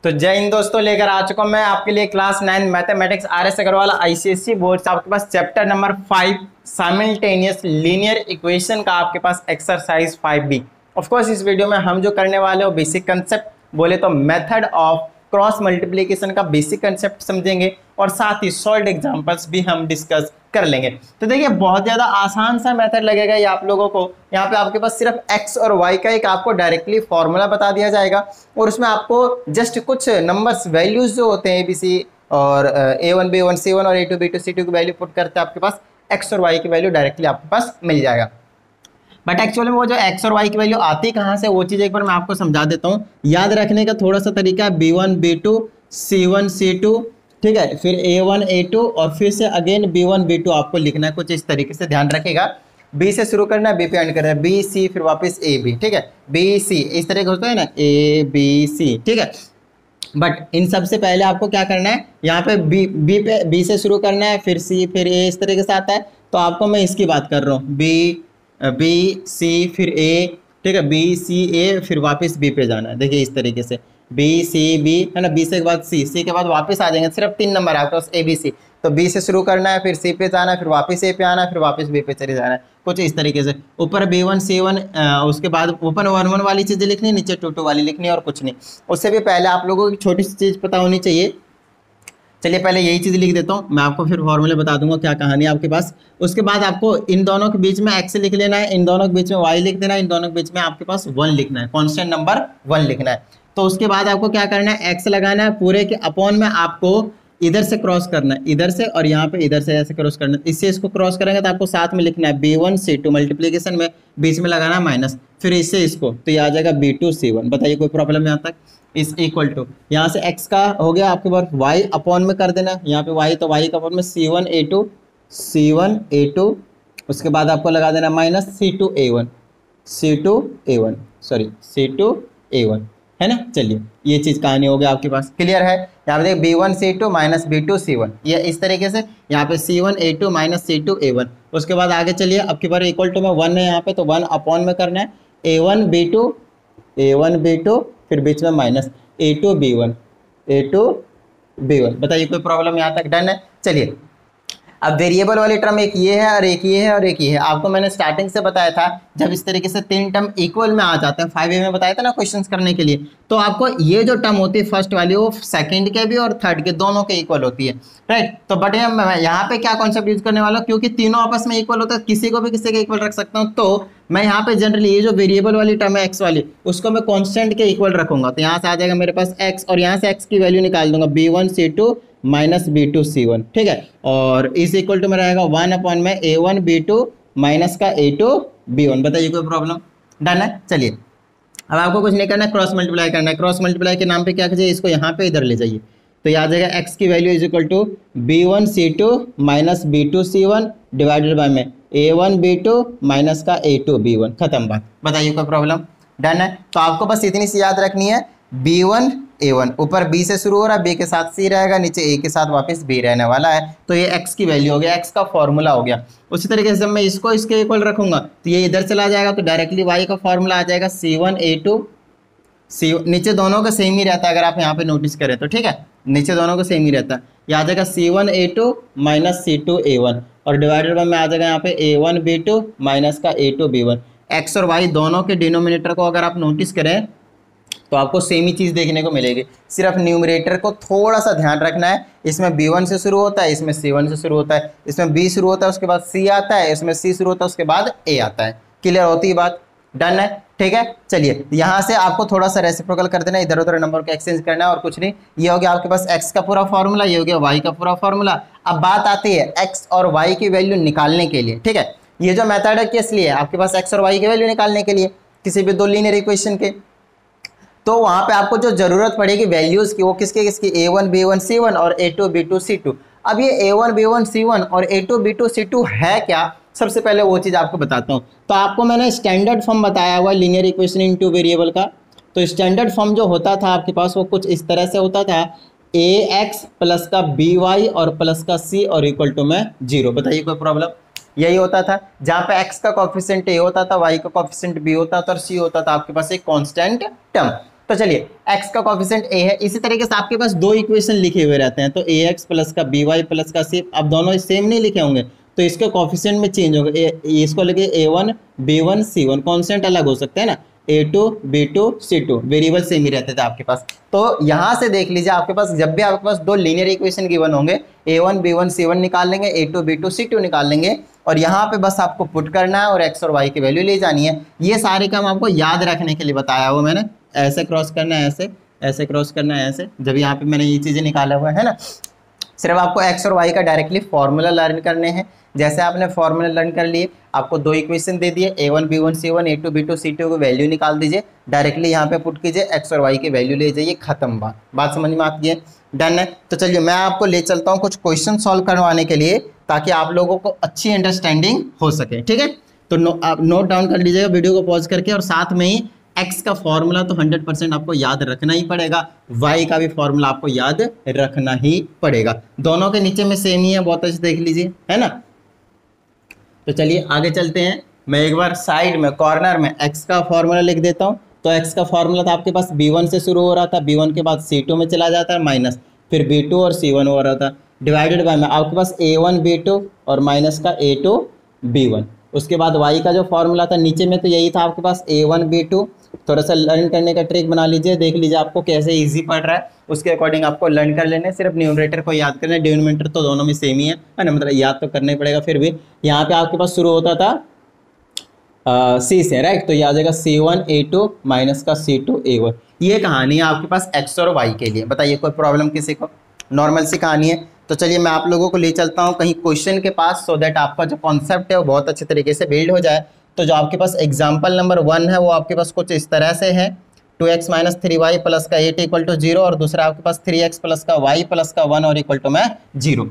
तो जय हिंद दोस्तों, लेकर आ चुका हूं मैं आपके लिए class 9 mathematics R S. Agarwal ICSE board से आपके पास chapter number 5 simultaneous linear equation का आपके पास एक्सरसाइज 5B। ऑफ कोर्स इस वीडियो में हम जो करने वाले हैं वो बेसिक कंसेप्ट बोले तो मेथड ऑफ क्रॉस मल्टीप्लिकेशन का बेसिक कंसेप्ट समझेंगे और साथ ही सॉल्व एग्जांपल्स भी हम डिस्कस कर लेंगे। तो देखिए बहुत ज़्यादा आसान सा मेथड लगेगा ये आप लोगों को। यहाँ पे आपके पास सिर्फ x और y का एक आपको डायरेक्टली फॉर्मूला बता दिया जाएगा और उसमें आपको जस्ट कुछ नंबर्स वैल्यूज जो होते हैं ABC और A1 B1 C1 और A2 B2 C2 की वैल्यू पुट करते हैं आपके पास x और y की वैल्यू डायरेक्टली आपके पास मिल जाएगा। बट एक्चुअली में वो जो x और y की वैल्यू आती कहाँ से वो चीज़ एक बार मैं आपको समझा देता हूँ। याद रखने का थोड़ा सा तरीका B1 B2 C1 C2, ठीक है, फिर A1 A2 और फिर से अगेन B1 B2 आपको लिखना है कुछ इस तरीके से। ध्यान रखिएगा B से शुरू करना है, B पे एंड करना है, B C फिर वापस A B, ठीक है, B C इस तरह का होता है ना, A B C, ठीक है। बट इन सबसे पहले आपको क्या करना है, यहाँ पे B से शुरू करना है, फिर C फिर A इस तरीके से आता है। तो आपको मैं इसकी बात कर रहा हूँ, B C फिर A, ठीक है, B C A फिर वापस B पे जाना है। देखिए इस तरीके से B C B है ना, B से के बाद C के बाद वापस आ जाएंगे, सिर्फ 3 नंबर आपके पास A B C। तो B से शुरू करना है, फिर C पे जाना है, फिर वापस A पे आना है, फिर वापस B पे चले जाना है, कुछ इस तरीके से। ऊपर B1 C1 उसके बाद ऊपर 1 1 वाली चीज़ें लिखनी, नीचे 2 2 वाली लिखनी और कुछ नहीं। उससे भी पहले आप लोगों की छोटी सी चीज़ पता होनी चाहिए। चलिए पहले यही चीज़ लिख देता हूँ, मैं आपको फिर फॉर्मूले बता दूंगा क्या कहानी है आपके पास। उसके बाद आपको इन दोनों के बीच में x लिख लेना है, इन दोनों के बीच में y लिख देना है, इन दोनों के बीच में आपके पास 1 लिखना है, कांस्टेंट नंबर 1 लिखना है। तो उसके बाद आपको क्या करना है, x लगाना है, पूरे के अपॉन में आपको इधर से क्रॉस करना है, इधर से, और यहाँ पे इधर से ऐसे क्रॉस करना है। इससे इसको क्रॉस करेंगे तो आपको साथ में लिखना है B1 C2 मल्टीप्लीकेशन में बीच में लगाना है माइनस, फिर इससे इसको, तो ये आ जाएगा B2 C1। बताइए कोई प्रॉब्लम यहाँ तक? इज इक्वल टू यहाँ से x का हो गया आपके पास y अपॉन में कर देना, यहाँ पे y तो y का अपॉन में C1 A2, उसके बाद आपको लगा देना minus C2 A1 sorry C2 A1, है ना। चलिए ये चीज़ कहानी हो गया आपके पास, क्लियर है। यहाँ पे देखिए B1 C2 minus B2 C1, ये इस तरीके से यहाँ पे C1 A2 minus C2 A1। उसके बाद आगे चलिए, अब की बार इक्वल टू में 1 है यहाँ पे, तो 1 अपॉन में करना है A1 B2 फिर बीच में माइनस A2 B1। बताइए कोई प्रॉब्लम यहाँ तक? डन है। चलिए अब वेरिएबल वाली टर्म एक ये है और एक ये है और एक ये है। आपको मैंने स्टार्टिंग से बताया था जब इस तरीके से 3 टर्म इक्वल में आ जाते हैं, 5A में बताया था ना क्वेश्चंस करने के लिए, तो आपको ये जो टर्म होती है फर्स्ट वाली वो सेकंड के भी और थर्ड के दोनों के इक्वल होती है, राइट। तो बट मैं यहाँ पे क्या कॉन्सेप्ट यूज करने वाला हूँ, क्योंकि तीनों आपस में इक्वल होता है, किसी को भी किसी के इक्वल रख सकता हूँ। तो मैं यहाँ पे जनरली ये जो वेरिएबल वाली टर्म है एक्स वाली, उसको मैं कांस्टेंट के इक्वल रखूंगा। तो यहाँ से आ जाएगा मेरे पास x और यहाँ से x की वैल्यू निकाल दूंगा B1 C2 minus B2 C1, ठीक है। और इस इक्वल टू में रहेगा 1 अपॉन में A1 B2 माइनस का A2 B1। बताइए कोई प्रॉब्लम? डन है। चलिए अब आपको कुछ नहीं करना है, क्रॉस मल्टीप्लाई करना है। क्रॉस मल्टीप्लाई के नाम पे क्या कीजिए, इसको यहाँ पे इधर ले जाइए, तो ये आ जाएगा x की value is equal to B1 C2 minus B2 C1 divided by में A1 B2 माइनस का A2 B1। खत्म बात। बताइए कोई प्रॉब्लम? डन है। तो आपको बस इतनी सी याद रखनी है, B1 A1 ऊपर B से शुरू हो रहा है, B के साथ C रहेगा, नीचे A के साथ वापस B रहने वाला है। तो ये x की वैल्यू हो गया, x का फॉर्मूला हो गया। उसी तरीके से जब मैं इसको इसके इक्वल रखूंगा तो ये इधर चला जाएगा, तो डायरेक्टली y का फॉर्मूला आ जाएगा C1 A2 C, नीचे दोनों का सेम ही रहता है अगर आप यहाँ पे नोटिस करें तो, ठीक है, नीचे दोनों का सेम ही रहता है। ये आ जाएगा C1 A2 minus C2 A1 और डिवाइडेड बाय में आ जाएगा यहाँ पे A1 B2 माइनस का A2 B1। x और y दोनों के डिनोमिनेटर को अगर आप नोटिस करें तो आपको सेम ही चीज़ देखने को मिलेगी, सिर्फ न्यूमरेटर को थोड़ा सा ध्यान रखना है। इसमें B1 से शुरू होता है, इसमें C1 से शुरू होता है, इसमें B शुरू होता है उसके बाद C आता है, इसमें C शुरू होता है उसके बाद A आता है। क्लियर होती है बात? डन है, ठीक है। चलिए यहाँ से आपको थोड़ा सा रेसिप्रोकल कर देना, इधर उधर नंबर को एक्सचेंज करना है और कुछ नहीं। ये हो गया आपके पास x का पूरा फॉर्मूला, ये हो गया y का पूरा फॉर्मूला। अब बात आती है x और y की वैल्यू निकालने के लिए, ठीक है। ये जो मेथड है किस लिए? आपके पास x और y की वैल्यू निकालने के लिए, किसी भी दो लीनियर इक्वेशन के। तो वहां पे आपको जो जरूरत पड़ेगी वैल्यूज की, वो किसकी किसकी? A1 B1 C1 और A2 B2 C2। अब ये A1 B1 C1 और A2 B2 C2 है क्या? सबसे पहले वो चीज़ आपको बताता हूँ। तो आपको मैंने स्टैंडर्ड फॉर्म बताया हुआ linear equation in two variable का। तो स्टैंडर्ड फॉर्म जो होता था आपके पास वो कुछ इस तरह से होता था, AX प्लस का BY और प्लस का C और इक्वल टू में 0। बताइए कोई प्रॉब्लम? यही होता था, जहाँ पे x का कोफिशिएंट A होता था, y का कोफिशिएंट B होता था और C होता था आपके पास एक कांस्टेंट टर्म। तो चलिए x का कोफिशिएंट a है, इसी तरीके से आपके पास दो इक्वेशन लिखे हुए रहते हैं, तो ax प्लस का by प्लस का c, अब दोनों सेम नहीं लिखे होंगे तो इसके कोफिशिएंट में चेंज होगा, इसको लिखे a1 b1 c1, कॉन्स्टेंट अलग हो सकते हैं ना, a2 b2 c2, variable same ही रहते थे आपके पास। तो यहाँ से देख लीजिए आपके पास जब भी आपके पास दो लीनियर इक्वेशन गिवन होंगे a1 b1 c1 निकाल लेंगे, a2 b2 c2 निकाल लेंगे, और यहाँ पे बस आपको पुट करना है और x और y की वैल्यू ले जानी है। ये सारे काम आपको याद रखने के लिए बताया हुआ मैंने, ऐसे क्रॉस करना है, ऐसे ऐसे क्रॉस करना है, ऐसे, जब यहाँ पे मैंने ये चीज़ें निकाला हुआ है ना। सिर्फ आपको x और y का डायरेक्टली फॉर्मूला लर्न करने हैं। जैसे आपने फॉर्मूला लर्न कर लिए, आपको दो इक्वेशन दे दिए a1 b1 c1 a2 b2 c2 की वैल्यू निकाल दीजिए, डायरेक्टली यहाँ पे पुट कीजिए, x और y की वैल्यू ले जाइए, खत्म बात समझ में आती है, डन है। तो चलिए मैं आपको ले चलता हूँ कुछ क्वेश्चन सॉल्व करवाने के लिए, ताकि आप लोगों को अच्छी अंडरस्टैंडिंग हो सके, ठीक है। तो आप नोट डाउन कर लीजिएगा वीडियो को पॉज करके, और साथ में ही x का फॉर्मूला तो 100% आपको याद रखना ही पड़ेगा, y का भी फॉर्मूला आपको याद रखना ही पड़ेगा, दोनों के नीचे में सेम ही है, बहुत अच्छे देख लीजिए, है ना। तो चलिए आगे चलते हैं, मैं एक बार साइड में कॉर्नर में x का फॉर्मूला लिख देता हूँ। तो x का फॉर्मूला था आपके पास b1 से शुरू हो रहा था, b1 के बाद c2 में चला जाता है माइनस, फिर b2 और c1 हो रहा था, डिवाइडेड बाय में आपके पास a1 b2 और माइनस का a2 b1। उसके बाद y का जो फॉर्मूला था नीचे में, तो यही था आपके पास a1 b2। थोड़ा सा लर्न करने का ट्रिक बना लीजिए, देख लीजिए आपको कैसे इजी पड़ रहा है, उसके अकॉर्डिंग आपको लर्न कर लेने, सिर्फ न्यूमरेटर को याद करना, डिनोमिनेटर तो दोनों में सेम ही है ना, मतलब याद तो करना ही पड़ेगा। फिर भी यहाँ पे आपके पास शुरू होता था c से, राइट, तो ये आ जाएगा c1 a2 माइनस का c2 a1। ये कहानी है आपके पास x और y के लिए। बताइए कोई प्रॉब्लम किसी को? नॉर्मल सी कहानी है। तो चलिए मैं आप लोगों को ले चलता हूँ कहीं क्वेश्चन के पास, सो दैट आपका जो कॉन्सेप्ट है वो बहुत अच्छे तरीके से बिल्ड हो जाए। तो जो आपके पास एग्जाम्पल नंबर 1 है वो आपके पास कुछ इस तरह से है, 2x माइनस 3y प्लस का 8 इक्वल टू 0, और दूसरा आपके पास 3x प्लस का y प्लस का 1 और इक्वल टू में 0।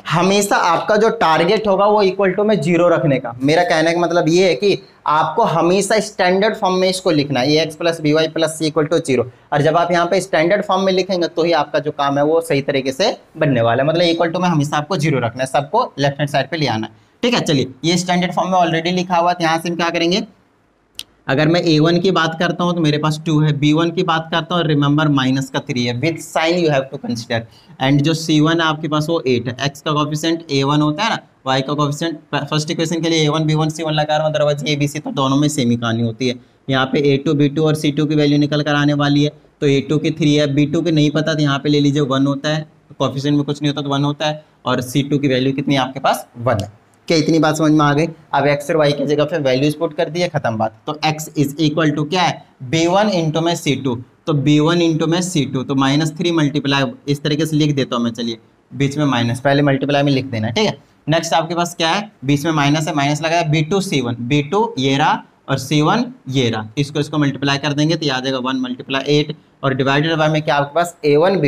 हमेशा आपका जो टारगेट होगा वो इक्वल टू में 0 रखने का। मेरा कहने का मतलब ये है कि आपको हमेशा स्टैंडर्ड फॉर्म में इसको लिखना है, ax plus by plus c equal to 0। और जब आप यहाँ पे स्टैंडर्ड फॉर्म में लिखेंगे तो ही आपका जो काम है वो सही तरीके से बनने वाला है। मतलब इक्वल टू में हमेशा आपको 0 रखना है, सबको लेफ्ट हैंड साइड पे ले आना है, ठीक है। चलिए ये स्टैंडर्ड फॉर्म में ऑलरेडी लिखा हुआ है, यहाँ से हम क्या करेंगे, अगर मैं a1 की बात करता हूँ तो मेरे पास 2 है, b1 की बात करता हूँ रिमेंबर माइनस का 3 है, with sign you have to consider, and जो c1 है आपके पास वो 8 है। x का कोफिशिएंट a1 होता है ना, y का कोफिशिएंट फर्स्ट इक्वेशन के लिए a1 b1 c1 लगा रहा हूँ, अदरवाइज a b c तो दोनों में सेम ही कहानी होती है। यहाँ पे a2 b2 और c2 की वैल्यू निकल कर आने वाली है, तो a2 की 3 है, b2 की नहीं पता, तो यहाँ पे ले लीजिए 1 होता है, कोफिशिएंट में कुछ नहीं होता तो 1 होता है, और c2 की वैल्यू कितनी है आपके पास 1 है। क्या इतनी बात समझ में आ गई? अब x और y की जगह पे वैल्यूज पुट कर दिए, खत्म बात। तो x इज इक्वल टू क्या है, b1 इंटू में c2, तो b1 इंटू में c2, तो -3 मल्टीप्लाई, इस तरीके से लिख देता हूँ मैं, चलिए बीच में माइनस, पहले मल्टीप्लाई में लिख देना, ठीक है। नेक्स्ट आपके पास क्या है, बीच में माइनस है, माइनस लगाया, b2 c1, b2 ये रहा और c1 ये रहा, इसको मल्टीप्लाई कर देंगे तो ये आ जाएगा 1 मल्टीप्लाई 8, और डिवाइडेड बाय में क्या आपके पास a1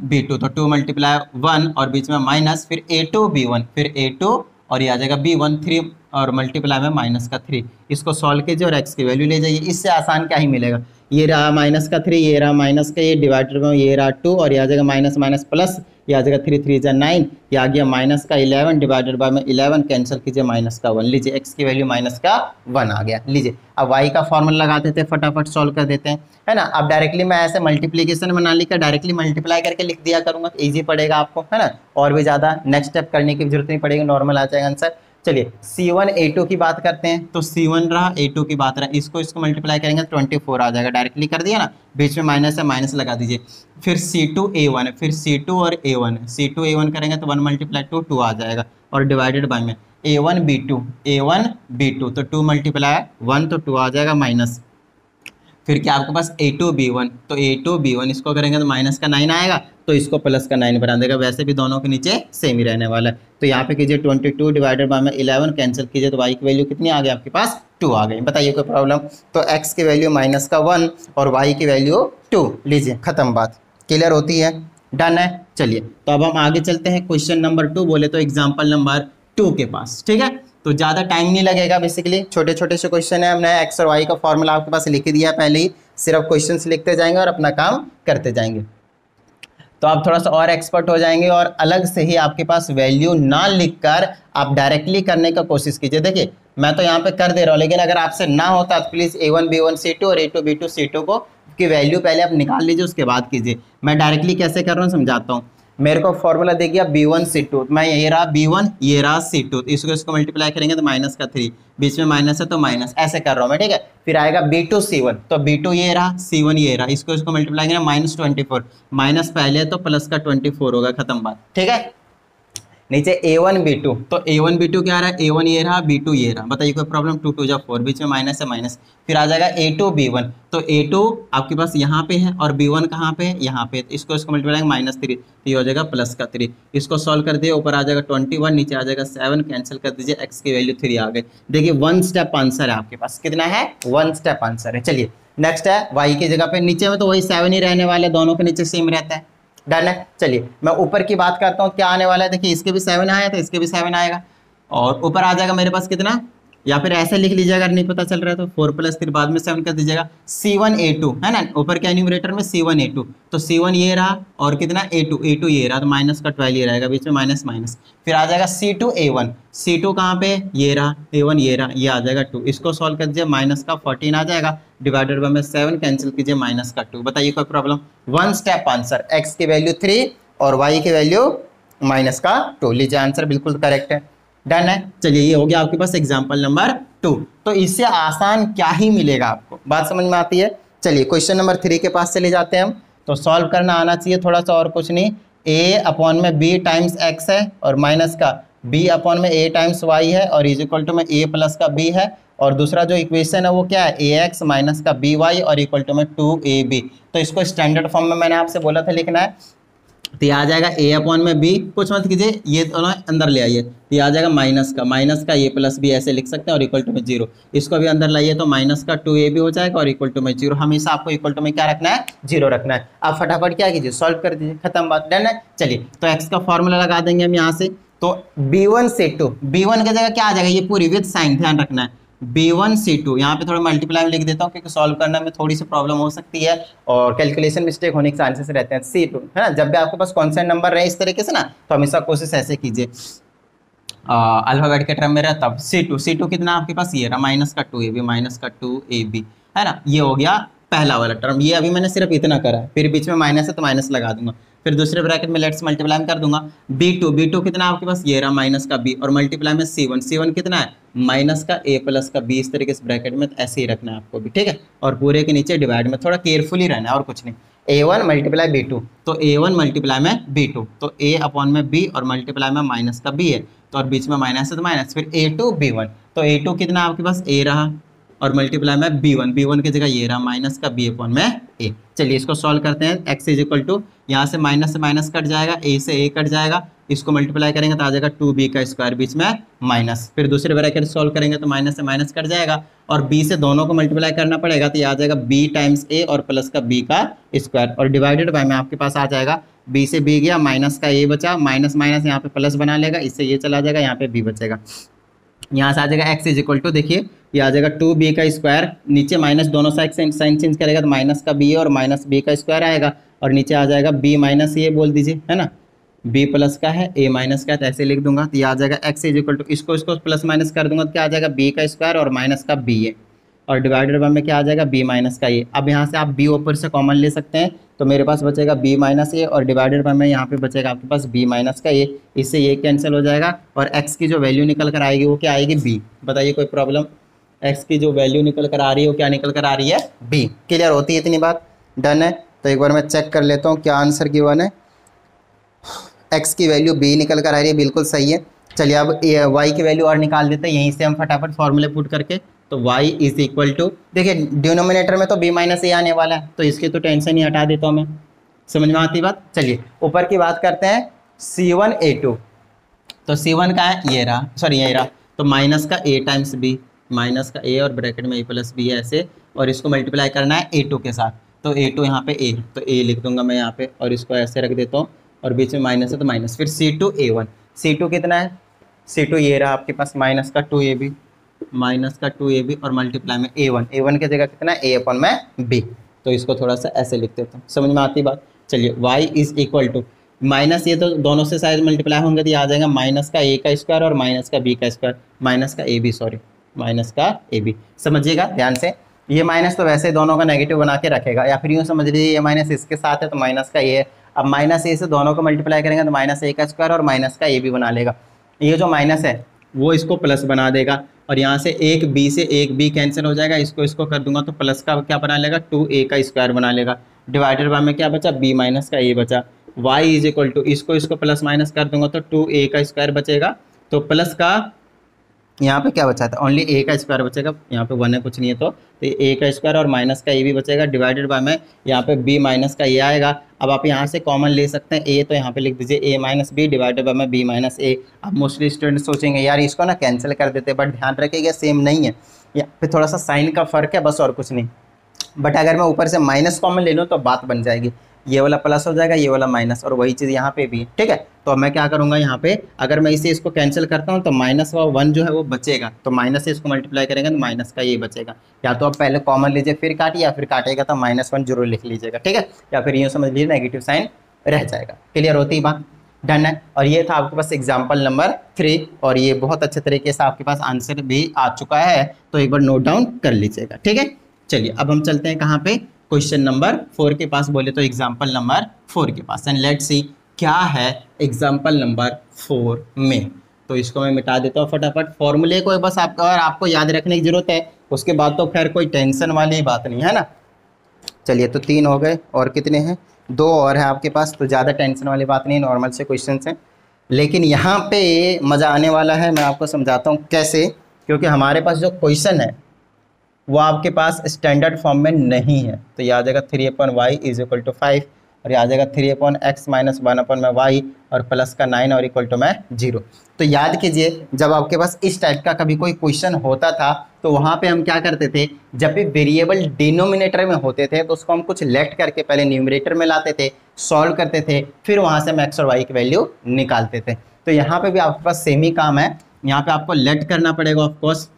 b2, तो 2 मल्टीप्लाई 1 और बीच में माइनस, फिर a2 b1, फिर a2 और ये आ जाएगा b1 3 और मल्टीप्लाई में माइनस का 3। इसको सॉल्व कीजिए और x की वैल्यू ले जाइए, इससे आसान क्या ही मिलेगा। ये रहा माइनस का 3, ये रहा माइनस का, ये डिवाइडेड में ये रहा 2, और ये आ जाएगा माइनस माइनस प्लस, ये आ जाएगा 3 3 9, ये आ गया माइनस का 11 डिवाइडेड बाय में 11, कैंसिल कीजिए माइनस का 1, लीजिए x की वैल्यू माइनस का 1 आ गया। लीजिए अब y का फॉर्मूला लगा देते हैं, फटाफट सॉल्व कर देते हैं, है ना। अब डायरेक्टली मैं ऐसे मल्टीप्लीकेशन बना लिखा, डायरेक्टली मल्टीप्लाई करके लिख दिया करूँगा, ईजी पड़ेगा आपको, है ना, और भी ज़्यादा नेक्स्ट स्टेप करने की जरूरत नहीं पड़ेगी, नॉर्मल आ जाएगा आंसर। चलिए c1 a2 की बात करते हैं, तो c1 रहा, a2 की बात रहा, इसको मल्टीप्लाई करेंगे तो 24 आ जाएगा, डायरेक्टली कर दिया ना, बीच में माइनस है, माइनस लगा दीजिए। फिर c2 a1 है, फिर c2 और a1 है, c2 a1 करेंगे तो 1 मल्टीप्लाई 2 2 आ जाएगा, और डिवाइडेड बाय में a1 b2 तो 2 मल्टीप्लाई 1 तो 2 आ जाएगा माइनस, फिर क्या आपके पास a2 b1, तो a2 b1 इसको करेंगे तो माइनस का 9 आएगा, तो इसको प्लस का 9 बना देगा, वैसे भी दोनों के नीचे सेम ही रहने वाला है। तो यहाँ पे कीजिए 22 डिवाइडेड बाय में 11, कैंसिल कीजिए तो y की वैल्यू कितनी आ गई आपके पास 2 आ गई। बताइए कोई प्रॉब्लम? तो x की वैल्यू माइनस का 1 और y की वैल्यू 2, लीजिए खत्म बात, क्लियर होती है, डन है। चलिए तो अब हम आगे चलते हैं क्वेश्चन नंबर 2, बोले तो एग्जाम्पल नंबर 2 के पास, ठीक है। तो ज़्यादा टाइम नहीं लगेगा, बेसिकली छोटे छोटे से क्वेश्चन है, हमने x और y का फॉर्मूला आपके पास लिख दिया पहले ही, सिर्फ क्वेश्चंस लिखते जाएंगे और अपना काम करते जाएंगे, तो आप थोड़ा सा और एक्सपर्ट हो जाएंगे। और अलग से ही आपके पास वैल्यू ना लिखकर आप डायरेक्टली करने का कोशिश कीजिए। देखिए मैं तो यहाँ पे कर दे रहा हूँ, लेकिन अगर आपसे ना होता तो प्लीज़ A1 B1 C2 और A2 B2 C2 को की वैल्यू पहले आप निकाल लीजिए, उसके बाद कीजिए। मैं डायरेक्टली कैसे कर रहा हूँ समझाता हूँ। मेरे को फॉर्मूला दे गया B1 C2, मैं ये रहा B1 ये रहा C2, तो इसको मल्टीप्लाई करेंगे तो माइनस का 3, बीच में माइनस है तो माइनस, ऐसे कर रहा हूँ मैं, ठीक है। फिर आएगा B2 C1, तो B2 ये रहा, C1 ये रहा, इसको मल्टीप्लाई करेंगे -24, माइनस पहले है तो प्लस का 24 होगा, खत्म बात, ठीक है। नीचे A1 B2, तो A1 B2 क्या आ रहा है, A1 ये रहा B2 ये रहा, बताइए कोई प्रॉब्लम, 2 2 जा 4, बीच में माइनस है माइनस। फिर आ जाएगा A2 B1, तो A2 आपके पास यहाँ पे है और B1 कहाँ पे है, यहाँ पे, तो इसको मल्टीप्लाई -3, तो ये हो जाएगा प्लस का 3, इसको सॉल्व कर दिए, ऊपर आ जाएगा 21, नीचे आ जाएगा 7, कैंसिल कर दीजिए, x की वैल्यू 3 आ गई। देखिए 1 स्टेप आंसर है आपके पास, कितना है, 1 स्टेप आंसर है। चलिए नेक्स्ट है y की जगह पे, नीचे में तो वही 7 ही रहने वाले, दोनों के नीचे सेम रहता है, डन है। चलिए मैं ऊपर की बात करता हूँ, क्या आने वाला है, देखिए इसके भी 7 आया तो इसके भी 7 आएगा, और ऊपर आ जाएगा मेरे पास कितना, या फिर ऐसे लिख लीजिएगा, अगर नहीं पता चल रहा है तो 4 प्लस फिर बाद में 7 कर दीजिएगा, C1 A2 है ना, ऊपर के न्यूमरेटर में C1 A2, तो C1 ये रहा और कितना A2 ये रहा, तो माइनस का 12 ये रहेगा, बीच में माइनस माइनस। फिर आ जाएगा C2 A1, C2 कहाँ पे, ये रहा, A1 ये रहा, ये आ जाएगा 2, इसको सॉल्व कर दीजिए, माइनस का 14 आ जाएगा, डिवाइडेड बाय में 7, कैंसिल कीजिए, माइनस का 2, बताइए कोई प्रॉब्लम। 1 स्टेप आंसर, x की वैल्यू 3 और y की वैल्यू माइनस का 2, लीजिए आंसर बिल्कुल करेक्ट है, डन है। चलिए ये हो गया आपके पास एग्जाम्पल नंबर 2, तो इससे आसान क्या ही मिलेगा आपको, बात समझ में आती है। चलिए क्वेश्चन नंबर 3 के पास चले जाते हैं हम, तो सॉल्व करना आना चाहिए थोड़ा सा, और कुछ नहीं, a/b टाइम्स x है और माइनस का b/a टाइम्स y है, और इज इक्वल टू में a प्लस का b है, और दूसरा जो इक्वेशन है वो क्या है, ax माइनस का by और इक्वल टू में 2ab। तो इसको स्टैंडर्ड फॉर्म में मैंने आपसे बोला था लिखना है, तो ये आ जाएगा a/b, कुछ मत कीजिए, ये दोनों अंदर ले आइए, ये आ जाएगा माइनस का a प्लस b, ऐसे लिख सकते हैं, और इक्वल टू में 0, इसको भी अंदर लाइए तो माइनस का 2ab हो जाएगा और इक्वल टू में 0, हमेशा आपको इक्वल टू में क्या रखना है, 0 रखना है। आप फटाफट क्या कीजिए, सॉल्व कर दीजिए, खत्म बात, डन है। चलिए तो x का फॉर्मूला लगा देंगे हम यहाँ से, तो b1 C2, b1 की जगह क्या आ जाएगा, ये पूरी विद साइन ध्यान रखना है, B1 C2, यहाँ पे थोड़ा मल्टीप्लाई में लिख देता हूँ क्योंकि सॉल्व करने में थोड़ी सी प्रॉब्लम हो सकती है और कैलकुलेशन मिस्टेक होने के चांसेस रहते हैं। C2 है ना, जब भी आपके पास कॉन्स्टेंट नंबर रहे इस तरीके से ना, तो हमेशा कोशिश ऐसे कीजिए, अल्फाबेट के टर्म में रहा तब। C2 कितना आपके पास, ये रहा माइनस का 2ab है ना, ये हो गया पहला वाला टर्म, ये अभी मैंने सिर्फ इतना करा है, फिर बीच में माइनस है तो माइनस लगा दूंगा, फिर दूसरे ब्रैकेट में लेट्स मल्टीप्लाई कर दूंगा, B2 कितना आपके पास, ये रहा माइनस का b, और मल्टीप्लाई में C1 कितना है, माइनस का a प्लस का b, इस तरीके से ब्रैकेट में ऐसे ही रखना है आपको भी, ठीक है। और पूरे के नीचे डिवाइड में थोड़ा केयरफुली रहना है और कुछ नहीं, a1 मल्टीप्लाई b2, तो a1 मल्टीप्लाई में b2, तो a/में b और मल्टीप्लाई में माइनस का b है, तो और बीच में माइनस है तो माइनस, फिर a2 b1, तो a2 कितना आपके पास, a रहा और मल्टीप्लाई में b1 की जगह ये रहा माइनस का b/में a। चलिए इसको सॉल्व करते हैं, x इज इक्वल टू, यहाँ से माइनस कट जाएगा, a से a कट जाएगा, इसको मल्टीप्लाई करेंगे तो आ जाएगा 2b का स्क्वायर, बीच में माइनस, फिर दूसरे ब्रैकेट सॉल्व करेंगे तो माइनस से माइनस कट जाएगा, और b से दोनों को मल्टीप्लाई करना पड़ेगा, तो ये आ जाएगा b टाइम्स a और प्लस का b का स्क्वायर, और डिवाइडेड बाय में आपके पास आ जाएगा b से b गया, माइनस का a बचा, माइनस माइनस यहाँ पे प्लस बना लेगा, इससे ये चला जाएगा, यहाँ पे b बचेगा, यहाँ से आ जाएगा x इज इक्वल टू, देखिए ये आ जाएगा 2b का स्क्वायर, नीचे माइनस दोनों साइड साइन चेंज करेगा तो माइनस का b और माइनस b का स्क्वायर आएगा, और नीचे आ जाएगा b माइनस ये बोल दीजिए है ना, b प्लस का है a माइनस का है, तो ऐसे लिख दूंगा, तो ये आ जाएगा x इज इक्वल टू, इसको प्लस माइनस कर दूंगा तो क्या आ जाएगा b का स्क्वायर और माइनस का b है, और डिवाइडेड बाय में क्या आ जाएगा b माइनस का a। अब यहाँ से आप b ऊपर से कॉमन ले सकते हैं, तो मेरे पास बचेगा b माइनस a और डिवाइडेड बाय में यहाँ पे बचेगा आपके पास b माइनस का a, इससे ये कैंसिल हो जाएगा, और x की जो वैल्यू निकल कर आएगी वो क्या आएगी, b। बताइए कोई प्रॉब्लम, x की जो वैल्यू निकल कर आ रही है वो क्या निकल कर आ रही है, b। क्लियर होती है इतनी बात, डन है। तो एक बार मैं चेक कर लेता हूँ क्या आंसर गिवन है, x की वैल्यू b निकल कर आ रही है, बिल्कुल सही है। चलिए अब y की वैल्यू और निकाल देते हैं, यहीं से हम फटाफट फॉर्मूले पुट करके, तो y इज इक्वल टू, देखिए डिनोमिनेटर में तो b माइनस a आने वाला है, तो इसकी तो टेंशन ही हटा देता हूँ मैं, समझ में आती बात। चलिए ऊपर की बात करते हैं, C1 A2, तो C1 का है ये रहा, सॉरी ये रहा, तो माइनस का a टाइम्स b, माइनस का a और ब्रैकेट में a प्लस b है ऐसे, और इसको मल्टीप्लाई करना है A2 के साथ, तो A2 यहाँ पे a, तो a लिख दूंगा मैं यहाँ पे, और इसको ऐसे रख देता हूँ, और बीच में माइनस है तो माइनस, फिर C2 A1, C2 कितना है, C2 ये रहा आपके पास माइनस का 2ab, माइनस का 2ab और मल्टीप्लाई में a1 की जगह कितना है a/में b, तो इसको थोड़ा सा ऐसे लिख देता हूँ, समझ में आती बात। चलिए y is equal to, minus ये तो दोनों से शायद मल्टीप्लाई होंगे तो ये आ जाएगा माइनस का a का स्क्वायर और माइनस का b का स्क्वायर, माइनस का ab सॉरी, माइनस का ए बी। समझिएगा ध्यान से, ये माइनस तो वैसे दोनों का नेगेटिव बना के रखेगा, या फिर यूँ समझ लीजिए ये माइनस इसके साथ है तो माइनस का ए है। अब माइनस ए से दोनों को मल्टीप्लाई करेंगे तो माइनस ए का स्क्वायर और माइनस का ए बी बना लेगा। ये जो माइनस है वो इसको प्लस बना देगा, और यहाँ से एक बी से एक बी कैंसिल हो जाएगा, इसको कर दूंगा तो प्लस का क्या बना लेगा, 2a का स्क्वायर बना लेगा। डिवाइडेड बाय में क्या बचा, b माइनस का a बचा। y इज इक्वल टू इसको प्लस माइनस कर दूंगा तो 2a का स्क्वायर बचेगा, तो प्लस का यहाँ पे क्या बचा था, ओनली a का स्क्वायर बचेगा, यहाँ पे 1 है कुछ नहीं है, तो a का स्क्वायर और माइनस का a भी बचेगा। डिवाइडेड बाय में यहाँ पे b माइनस का a आएगा। अब आप यहाँ से कॉमन ले सकते हैं a, तो यहाँ पे लिख दीजिए a minus B divided by में b माइनस a। अब मोस्टली स्टूडेंट सोचेंगे यार इसको ना कैंसिल कर देते, बट ध्यान रखिएगा सेम नहीं है, यहाँ पे थोड़ा सा साइन का फर्क है बस, और कुछ नहीं। बट अगर मैं ऊपर से माइनस कॉमन ले लूँ तो बात बन जाएगी, ये वाला प्लस हो जाएगा, ये वाला माइनस, और वही चीज़ यहाँ पे भी, ठीक है। तो अब मैं क्या करूँगा, यहाँ पे अगर मैं इसे इसको कैंसिल करता हूँ तो माइनस व 1 जो है वो बचेगा, तो माइनस से इसको मल्टीप्लाई करेंगे तो माइनस का ये बचेगा। या तो आप पहले कॉमन लीजिए फिर काटिए, या फिर काटेगा तो -1 जरूर लिख लीजिएगा, ठीक है। या फिर यूँ समझ लीजिए नेगेटिव साइन रह जाएगा। क्लियर होती ही बात, डन है। और ये था आपके पास एग्जाम्पल नंबर 3, और ये बहुत अच्छे तरीके से आपके पास आंसर भी आ चुका है, तो एक बार नोट डाउन कर लीजिएगा, ठीक है। चलिए अब हम चलते हैं कहाँ पे, क्वेश्चन नंबर 4 के पास, बोले तो एग्जाम्पल नंबर 4 के पास। एंड लेट्स सी क्या है एग्जाम्पल नंबर 4 में। तो इसको मैं मिटा देता हूँ फटाफट, फॉर्मूले को बस आपको याद रखने की जरूरत है, उसके बाद तो खैर कोई टेंशन वाली बात नहीं है ना। चलिए तो 3 हो गए, और कितने हैं, 2 और है आपके पास, तो ज़्यादा टेंशन वाली बात नहीं, नॉर्मल से क्वेश्चन हैं। लेकिन यहाँ पे मज़ा आने वाला है, मैं आपको समझाता हूँ कैसे, क्योंकि हमारे पास जो क्वेश्चन है वो आपके पास स्टैंडर्ड फॉर्म में नहीं है। तो यह आ जाएगा 3/y इज इक्वल टू 5, और यह आ जाएगा 3/x माइनस 1/y, और प्लस का 9 और इक्वल टू में 0। तो याद कीजिए जब आपके पास इस टाइप का कभी कोई क्वेश्चन होता था तो वहाँ पे हम क्या करते थे, जब भी वेरिएबल डिनोमिनेटर में होते थे तो उसको हम कुछ लेट करके पहले न्यूमरेटर में लाते थे, सॉल्व करते थे, फिर वहाँ से हम x और y की वैल्यू निकालते थे। तो यहाँ पे भी आपके पास सेम ही काम है, यहाँ पे आपको लेट करना पड़ेगा ऑफकोर्स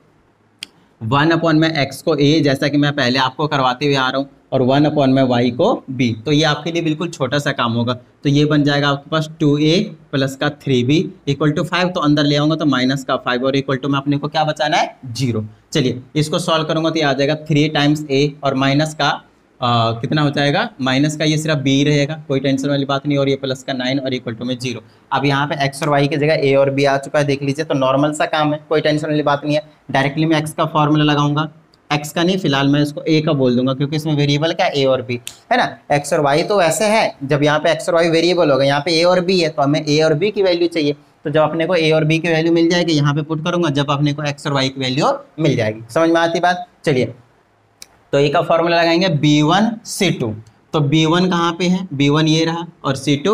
1 में x को a, जैसा कि मैं पहले आपको करवाते हुए आ रहा हूँ, और 1 में y को b। तो ये आपके लिए बिल्कुल छोटा सा काम होगा। तो ये बन जाएगा आपके पास 2a प्लस का 3b इक्वल टू 5, तो अंदर ले आऊँगा तो माइनस का 5 और इक्वल टू में अपने को क्या बचाना है, 0। चलिए इसको सॉल्व करूँगा तो ये आ जाएगा 3 टाइम्स a, और माइनस का कितना हो जाएगा, माइनस का ये सिर्फ b रहेगा, कोई टेंशन वाली बात नहीं, और ये प्लस का 9 और इक्वल टू में 0। अब यहाँ पे x और y की जगह a और b आ चुका है, देख लीजिए। तो नॉर्मल सा काम है, कोई टेंशन वाली बात नहीं है। डायरेक्टली मैं x का फॉर्मूला लगाऊंगा, x का नहीं, फिलहाल मैं इसको a का बोल दूंगा, क्योंकि इसमें वेरिएबल क्या a और b है ना। x और y तो ऐसे है, जब यहाँ पे x और y वेरिएबल होगा, यहाँ पे a और b है, तो हमें a और b की वैल्यू चाहिए। तो जब अपने को a और b की वैल्यू मिल जाएगी, यहाँ पे पुट करूंगा, जब अपने को x और y की वैल्यू मिल जाएगी। समझ में आती बात। चलिए तो a का फॉर्मूला लगाएंगे b1 c2, तो b1 कहाँ पे है, b1 ये रहा, और c2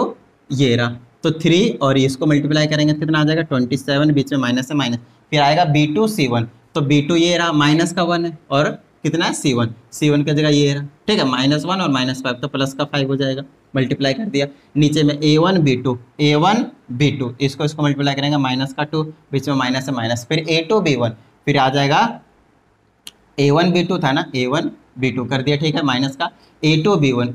ये रहा, तो 3 और इसको मल्टीप्लाई करेंगे तो कितना आ जाएगा 27, बीच में माइनस है माइनस, फिर आएगा b2 c1, तो b2 ये रहा, माइनस का 1 है, और कितना है c1 की जगह ये रहा, ठीक है, -1 और -5, तो प्लस का 5 हो जाएगा, मल्टीप्लाई कर दिया। नीचे में a1 b2 इसको मल्टीप्लाई करेंगे, माइनस का 2, बीच में माइनस है माइनस, फिर a2 b1, फिर आ जाएगा a1 b2 था ना, a1 b2 कर दिया, ठीक है, माइनस का a2 b1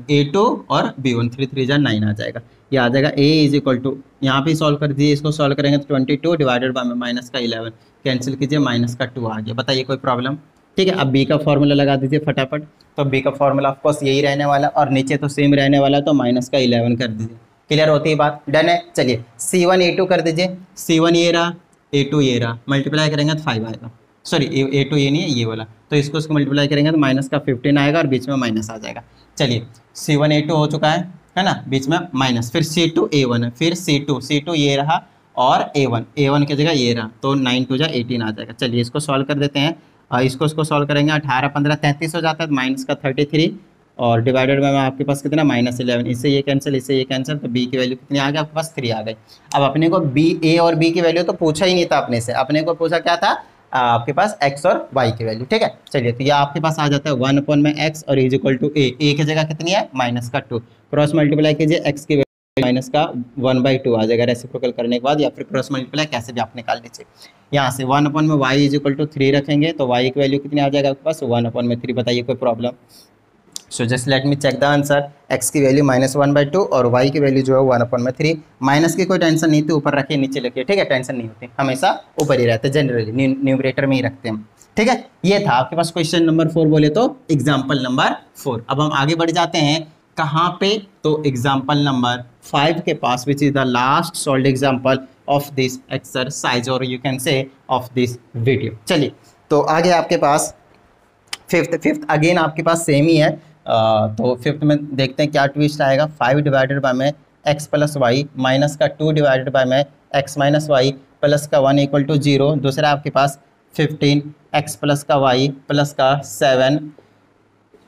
और b1, 3 3 जा 9 आ जाएगा। ये आ जाएगा a इज इक्वल टू, यहाँ पे सॉल्व कर दीजिए, इसको सॉल्व करेंगे तो 22 डिवाइडेड बाय माइनस का 11, कैंसिल कीजिए, माइनस का 2 आ गया। बताइए कोई प्रॉब्लम, ठीक है। अब b का फॉर्मूला लगा दीजिए फटाफट, तो b का फॉर्मूला ऑफकोर्स यही रहने वाला, और नीचे तो सेम रहने वाला, तो माइनस का 11 कर दीजिए। क्लियर होती है बात, डन है। चलिए c1 a2 कर दीजिए, c1 ये रहा, a2 ये रहा, मल्टीप्लाई करेंगे तो 5 आएगा, सॉरी a2 ये नहीं है, ये वाला, तो इसको मल्टीप्लाई करेंगे तो माइनस का 15 आएगा, और बीच में माइनस आ जाएगा। चलिए c1 a2 हो चुका है ना, बीच में माइनस, फिर c2 a1 है, फिर c2 ये रहा, और a1 की जगह ये रहा, तो 9 2 जा 18 आ जाएगा। चलिए इसको सॉल्व कर देते हैं, इसको सॉल्व करेंगे, 18 15 33 हो जाता है, माइनस का 33, और डिवाइडेड में आपके पास कितना -11, इससे ये कैंसिल, तो b की वैल्यू कितनी आ गई आपके पास, 3 आ गई। अब अपने को a और b की वैल्यू तो पूछा ही नहीं था अपने से, अपने को पूछा क्या था, आपके पास x और y की वैल्यू, ठीक है। चलिए तो ये आपके पास आ जाता है 1 में x और इज इक्वल टू a की जगह कितनी है, माइनस का 2, क्रॉस मल्टीप्लाई कीजिए, x की वैल्यू माइनस का 1/2 आ जाएगा रेसिप्रोकल करने के बाद, या फिर क्रॉस मल्टीप्लाई कैसे भी आप निकाल लीजिए। यहाँ से 1 में y इज इक्वल टू 3 रखेंगे, तो y की वैल्यू कितनी आ जाएगा आपके पास, 1/3। बताइए कोई problem. So just let me check the answer, x की वैल्यू -1/2 और y की वैल्यू जो है 1/3। माइनस की कोई टेंशन नहीं थी, ऊपर रखिए नीचे लिखिए, ठीक है, टेंशन नहीं होती, हमेशा ऊपर ही रहते, जनरली न्यूमरेटर में ही रखते हैं। ठीक है, ये था आपके पास क्वेश्चन नंबर 4 बोले तो एग्जाम्पल नंबर 4। अब हम आगे बढ़ जाते हैं कहाँ पे, तो एग्जाम्पल नंबर 5 के पास, which is the last solved example of this exercise और you can say of this video. चलिए तो आगे आपके पास फिफ्थ अगेन आपके पास सेम ही है। तो फिफ्थ में देखते हैं क्या ट्विस्ट आएगा। 5 डिवाइडेड बाय में x प्लस वाई माइनस का 2 डिवाइडेड बाय में x माइनस वाई प्लस का 1 इक्वल टू 0। दूसरा आपके पास 15 x प्लस का y प्लस का 7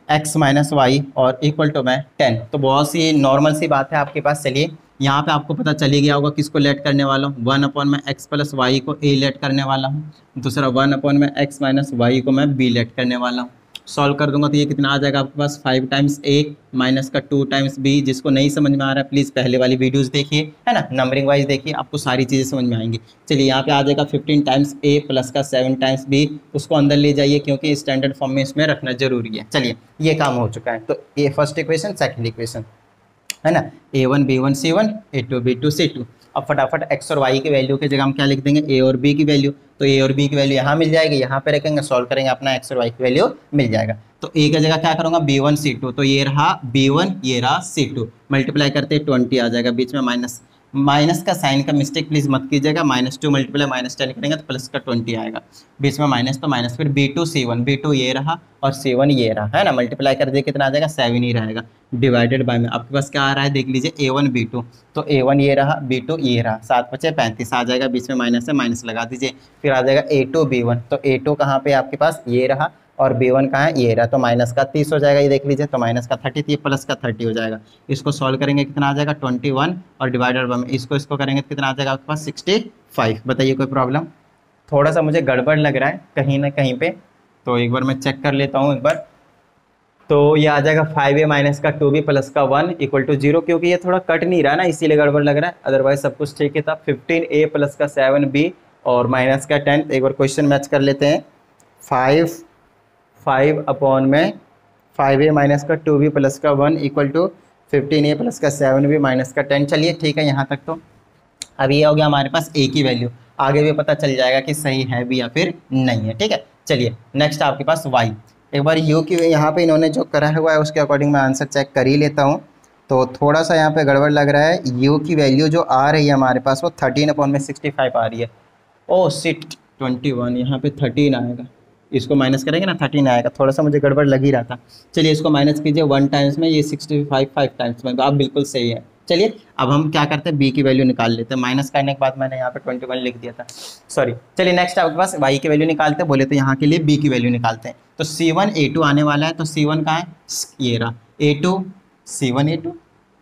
x माइनस वाई और इक्वल टू में 10। तो बहुत सी नॉर्मल सी बात है आपके पास। चलिए यहाँ पे आपको पता चली गया होगा किसको लेट करने वाला हूँ, 1 अपॉन में x प्लस वाई को a लेट करने वाला हूँ, दूसरा 1 अपॉन में x माइनस वाई को मैं b लेट करने वाला हूँ। सॉल्व कर दूंगा तो ये कितना आ जाएगा आपके पास 5 टाइम्स a माइनस का 2 टाइम्स b। जिसको नहीं समझ में आ रहा है प्लीज़ पहले वाली वीडियोस देखिए, है ना, नंबरिंग वाइज देखिए, आपको सारी चीज़ें समझ में आएंगी। चलिए यहाँ पे आ जाएगा 15 टाइम्स a प्लस का 7 टाइम्स b। उसको अंदर ले जाइए क्योंकि स्टैंडर्ड फॉर्म में इसमें रखना जरूरी है। चलिए ये काम हो चुका है। तो ये फर्स्ट इक्वेशन, सेकेंड इक्वेशन, है ना, a1 b1 c1 a2 b2 c2। अब फटाफट x और y की वैल्यू की जगह हम क्या लिख देंगे, a और b की वैल्यू। तो a और b की वैल्यू यहाँ मिल जाएगी, यहाँ पे रखेंगे, सॉल्व करेंगे, अपना x और y की वैल्यू मिल जाएगा। तो a की जगह क्या करूँगा, b1 c2, तो ये रहा b1 ये रहा c2, मल्टीप्लाई करते 20 आ जाएगा, बीच में माइनस का साइन का मिस्टेक प्लीज मत कीजिएगा। -2 मल्टीप्लाई -10 करेंगे तो प्लस का 20 आएगा, बीच में माइनस तो माइनस, फिर b2 c1, b2 ये रहा और c1 ये रहा, है ना, मल्टीप्लाई कर दिए कितना आ जाएगा 7 ही रहेगा, डिवाइडेड बाय में आपके पास क्या आ रहा है देख लीजिए a1 b2, तो a1 ये रहा b2 ये रहा, 7 × 5 = 35 आ जाएगा, बीच में माइनस है माइनस लगा दीजिए, फिर आ जाएगा a2 b1, तो a2 कहाँ पे आपके पास ये रहा और b1 कहाँ है ये रहा, तो माइनस का 30 हो जाएगा, ये देख लीजिए, तो माइनस का 30 थी प्लस का 30 हो जाएगा। इसको सॉल्व करेंगे कितना आ जाएगा 21 और डिवाइडेड बाय में इसको करेंगे कितना आ जाएगा आपके पास 65। बताइए कोई प्रॉब्लम? थोड़ा सा मुझे गड़बड़ लग रहा है कहीं ना कहीं पे, तो एक बार मैं चेक कर लेता हूँ एक बार। तो ये आ जाएगा 5a माइनस का 2b प्लस का 1 इक्वल टू 0, क्योंकि ये थोड़ा कट नहीं रहा ना इसीलिए गड़बड़ लग रहा है, अदरवाइज सब कुछ ठीक है था। 15a प्लस का 7b और माइनस का 10। एक बार क्वेश्चन मैच कर लेते हैं। 5 अपॉन में 5a माइनस का 2b प्लस का 1 इक्वल टू 15a प्लस का 7b माइनस का 10। चलिए ठीक है यहाँ तक। तो अब ये हो गया हमारे पास a की वैल्यू, आगे भी पता चल जाएगा कि सही है भी या फिर नहीं है। ठीक है, चलिए नेक्स्ट आपके पास y। एक बार u की यहाँ पे इन्होंने जो करा हुआ है उसके अकॉर्डिंग मैं आंसर चेक कर ही लेता हूँ। तो थोड़ा सा यहाँ पे गड़बड़ लग रहा है। u की वैल्यू जो आ रही है हमारे पास वो 13 अपॉन में 65 आ रही है। ओ सिट 21, यहाँ पे 13 आएगा, इसको माइनस करेंगे ना 13 आएगा, थोड़ा सा मुझे गड़बड़ लग ही रहा था। चलिए इसको माइनस कीजिए 1 टाइम्स में, ये 65 5 टाइम्स में, तो आप बिल्कुल सही है। चलिए अब हम क्या करते हैं b की वैल्यू निकाल लेते हैं। माइनस करने के बाद मैंने यहाँ पे 21 लिख दिया था, सॉरी। चलिए नेक्स्ट आपके पास y की वैल्यू निकालते हैं, बोले तो यहाँ के लिए b की वैल्यू निकालते हैं। तो c1 a2 आने वाला है, तो c1 कहाँ है, ये रहा a2 c1 a2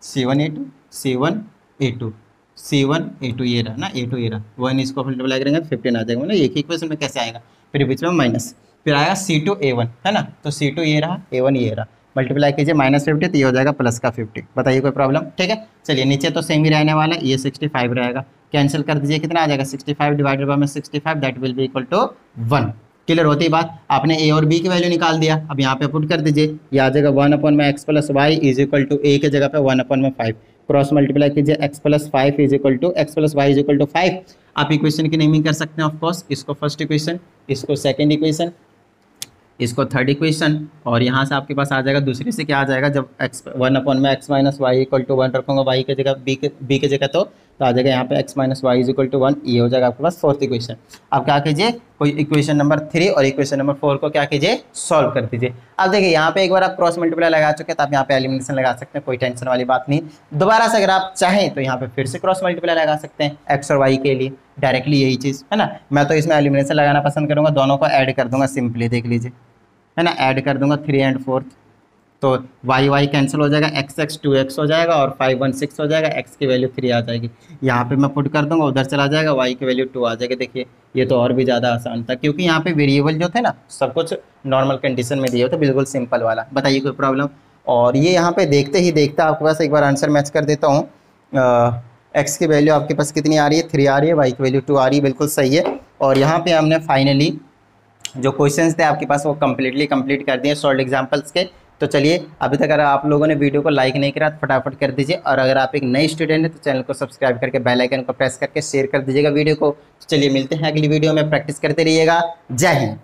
c1 a2 c1 a2 c1 a2 ये रहा ना, a2 ये रहा, 1 इसको मल्टीप्लाई करेंगे 15 आ जाएगा, मतलब एक ही इक्वेशन में कैसे आएगा, फिर बीच में माइनस, फिर आएगा c2 a1, है ना, तो c2 ये रहा a1 ये रहा, मल्टीप्लाई कीजिए -50 तो ये हो जाएगा प्लस का 50। बताइए कोई प्रॉब्लम? ठीक है, चलिए नीचे तो सेम ही रहने वाला है, ये 65 रहेगा, कैंसिल कर दीजिए, कितना आ जाएगा 65 डिवाइडेड बाय में 65, that will be equal to 1। Clear होती है बात? आपने a और b की वैल्यू निकाल दिया, अब यहाँ पे पुट कर दीजिए, ये आ जाएगा 1 अपॉन में x plus Y is equal to a की जगह पे 1 अपॉन में 5, क्रॉस मल्टीप्लाई कीजिए x plus 5 is equal to x plus Y is equal to 5। आप इक्वेशन की नेमिंग कर सकते हैं ऑफकोर्स, इसको फर्स्ट इक्वेशन, इसको सेकेंड इक्वेशन, इसको थर्ड इक्वेशन, और यहाँ से आपके पास आ जाएगा दूसरी से क्या आ जाएगा, जब x 1 अपॉन में x minus Y equal to 1 रखूँगा y की जगह b की जगह, तो आ जाएगा यहाँ पे x minus Y is equal to 1, ये हो जाएगा आपके पास फोर्थ इक्वेशन। अब क्या कीजिए, कोई इक्वेशन नंबर 3 और इक्वेशन नंबर 4 को क्या कीजिए, सॉल्व कर दीजिए। अब देखिए यहाँ पे एक बार आप क्रॉस मल्टीप्लाई लगा चुके हैं, तो आप यहाँ पे एलिमिनेशन लगा सकते हैं, कोई टेंशन वाली बात नहीं। दोबारा से अगर आप चाहें तो यहाँ पे फिर से क्रॉस मल्टीप्लाई लगा सकते हैं x और y के लिए, डायरेक्टली यही चीज़ है ना। मैं तो इसमें एलिमिनेशन लगाना पसंद करूँगा, दोनों को ऐड कर दूंगा सिंपली, देख लीजिए, है ना, ऐड कर दूंगा 3 और 4, तो y कैंसिल हो जाएगा, x 2x हो जाएगा और 5 1 6 हो जाएगा, x की वैल्यू 3 आ जाएगी, यहाँ पे मैं पुट कर दूंगा, उधर चला जाएगा, y की वैल्यू 2 आ जाएगी। देखिए ये तो और भी ज़्यादा आसान था, क्योंकि यहाँ पे वेरिएबल जो थे ना सब कुछ नॉर्मल कंडीशन में दिए होते, बिल्कुल सिंपल वाला। बताइए कोई प्रॉब्लम? और ये यहाँ पे देखते ही देखते आपके पास एक बार आंसर मैच कर देता हूँ। x की वैल्यू आपके पास कितनी आ रही है, 3 आ रही है, y की वैल्यू 2 आ रही है, बिल्कुल सही है। और यहाँ पे हमने फाइनली जो क्वेश्चंस थे आपके पास वो कंप्लीट कर दिए सॉल्व एग्जांपल्स के। तो चलिए अभी तक अगर आप लोगों ने वीडियो को लाइक नहीं करा तो फटाफट कर दीजिए, और अगर आप एक नए स्टूडेंट हैं तो चैनल को सब्सक्राइब करके बेल आइकन को प्रेस करके शेयर कर दीजिएगा वीडियो को। तो चलिए मिलते हैं अगली वीडियो में, प्रैक्टिस करते रहिएगा। जय हिंद।